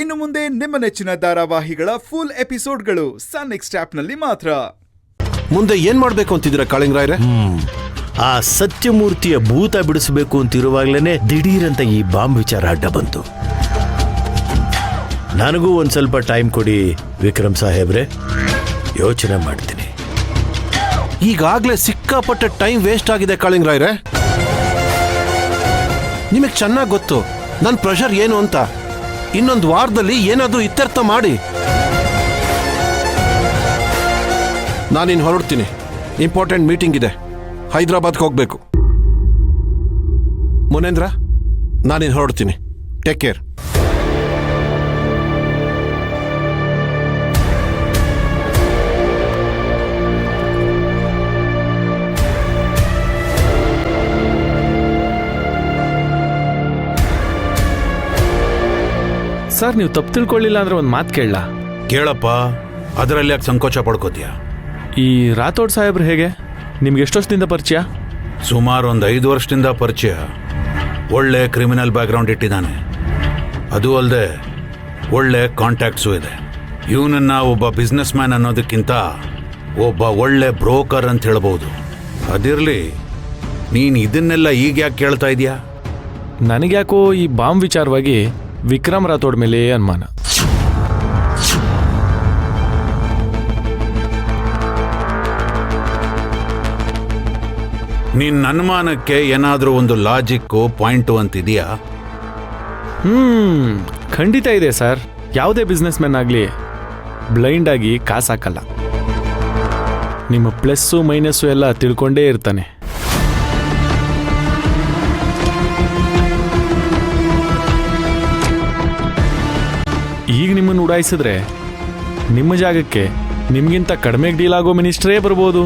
ಇನ್ನು ಮುಂದೆ ನಿಮ್ಮ ನೆಚ್ಚಿನ ಧಾರಾವಾಹಿಗಳ ಫುಲ್ ಎಪಿಸೋಡ್ಗಳು ಸನ್ ನೆಕ್ಸ್ಟ್ ಆಪ್ನಲ್ಲಿ ಮಾತ್ರ. ಮುಂದೆ ಏನ್ ಮಾಡ್ಬೇಕು ಅಂತಿದ್ದೀರಾ ಕಾಳಿಂಗರಾಯರೇ? ಆ ಸತ್ಯಮೂರ್ತಿಯ ಭೂತ ಬಿಡಿಸಬೇಕು ಅಂತಿರುವಾಗ್ಲೇನೆ ದಿಢೀರಂತ ಈ ಬಾಂಬ್ ವಿಚಾರ ಅಡ್ಡ ಬಂತು. ನನಗೂ ಒಂದ್ ಸ್ವಲ್ಪ ಟೈಮ್ ಕೊಡಿ ವಿಕ್ರಮ್ ಸಾಹೇಬ್ರೆ, ಯೋಚನೆ ಮಾಡ್ತೀನಿ. ಈಗಾಗ್ಲೇ ಸಿಕ್ಕಾಪಟ್ಟೆ ಟೈಮ್ ವೇಸ್ಟ್ ಆಗಿದೆ ಕಾಳಿಂಗರಾಯರೇ. ನಿಮಗೆ ಚೆನ್ನಾಗಿ ಗೊತ್ತು ನನ್ನ ಪ್ರೆಷರ್ ಏನು ಅಂತ. ಇನ್ನೊಂದು ವಾರದಲ್ಲಿ ಏನಾದರೂ ಇತ್ಯರ್ಥ ಮಾಡಿ. ನಾನಿನ್ನು ಹೊರಡ್ತೀನಿ, ಇಂಪಾರ್ಟೆಂಟ್ ಮೀಟಿಂಗ್ ಇದೆ, ಹೈದರಾಬಾದ್ಗೆ ಹೋಗ್ಬೇಕು. ಮುನೇಂದ್ರ, ನಾನಿನ್ನು ಹೊರಡ್ತೀನಿ. Take care. ಸರ್, ನೀವು ತಪ್ಪು ತಿಳ್ಕೊಳ್ಳಿಲ್ಲ ಅಂದ್ರೆ ಒಂದು ಮಾತು ಕೇಳಲ್ಲ? ಕೇಳಪ್ಪ, ಅದರಲ್ಲಿ ಯಾಕೆ ಸಂಕೋಚ ಪಡ್ಕೋತೀಯ? ಈ ರಾಥೋಡ್ ಸಾಹೇಬ್ರು ಹೇಗೆ ನಿಮ್ಗೆ ಎಷ್ಟು ವರ್ಷದಿಂದ ಪರಿಚಯ? ಸುಮಾರು ಒಂದು 5 ವರ್ಷದಿಂದ ಪರಿಚಯ. ಒಳ್ಳೆ ಕ್ರಿಮಿನಲ್ ಬ್ಯಾಕ್ಗ್ರೌಂಡ್ ಇಟ್ಟಿದ್ದಾನೆ. ಅದು ಅಲ್ಲದೆ ಒಳ್ಳೆ ಕಾಂಟ್ಯಾಕ್ಟ್ಸು ಇದೆ. ಇವನನ್ನ ಒಬ್ಬ ಬಿಸ್ನೆಸ್ ಮ್ಯಾನ್ ಅನ್ನೋದಕ್ಕಿಂತ ಒಬ್ಬ ಒಳ್ಳೆ ಬ್ರೋಕರ್ ಅಂತ ಹೇಳ್ಬೋದು. ಅದಿರಲಿ, ನೀನು ಇದನ್ನೆಲ್ಲ ಈಗ ಯಾಕೆ ಕೇಳ್ತಾ ಇದೀಯಾ? ನನಗ್ಯಾಕೋ ಈ ಬಾಂಬ್ ವಿಚಾರವಾಗಿ ವಿಕ್ರಮ್ ರಾಥೋಡ್ ಮೇಲೆ ಅನುಮಾನ. ನಿನ್ನ ಅನುಮಾನಕ್ಕೆ ಏನಾದರೂ ಒಂದು ಲಾಜಿಕ್ಕು ಪಾಯಿಂಟು ಅಂತಿದೆಯಾ? ಖಂಡಿತ ಇದೆ ಸರ್. ಯಾವುದೇ ಬಿಸ್ನೆಸ್ ಮ್ಯಾನ್ ಆಗಲಿ ಬ್ಲೈಂಡ್ ಆಗಿ ಕಾಸು ಹಾಕಲ್ಲ. ನಿಮ್ಮ ಪ್ಲಸ್ಸು ಮೈನಸ್ಸು ಎಲ್ಲ ತಿಳ್ಕೊಂಡೇ ಇರ್ತಾನೆ. ಈಗ ನಿಮ್ಮನ್ನು ಉಡಾಯಿಸಿದ್ರೆ ನಿಮ್ಮ ಜಾಗಕ್ಕೆ ನಿಮಗಿಂತ ಕಡಿಮೆಗೆ ಡೀಲ್ ಆಗೋ ಮಿನಿಸ್ಟ್ರೇ ಬರ್ಬೋದು.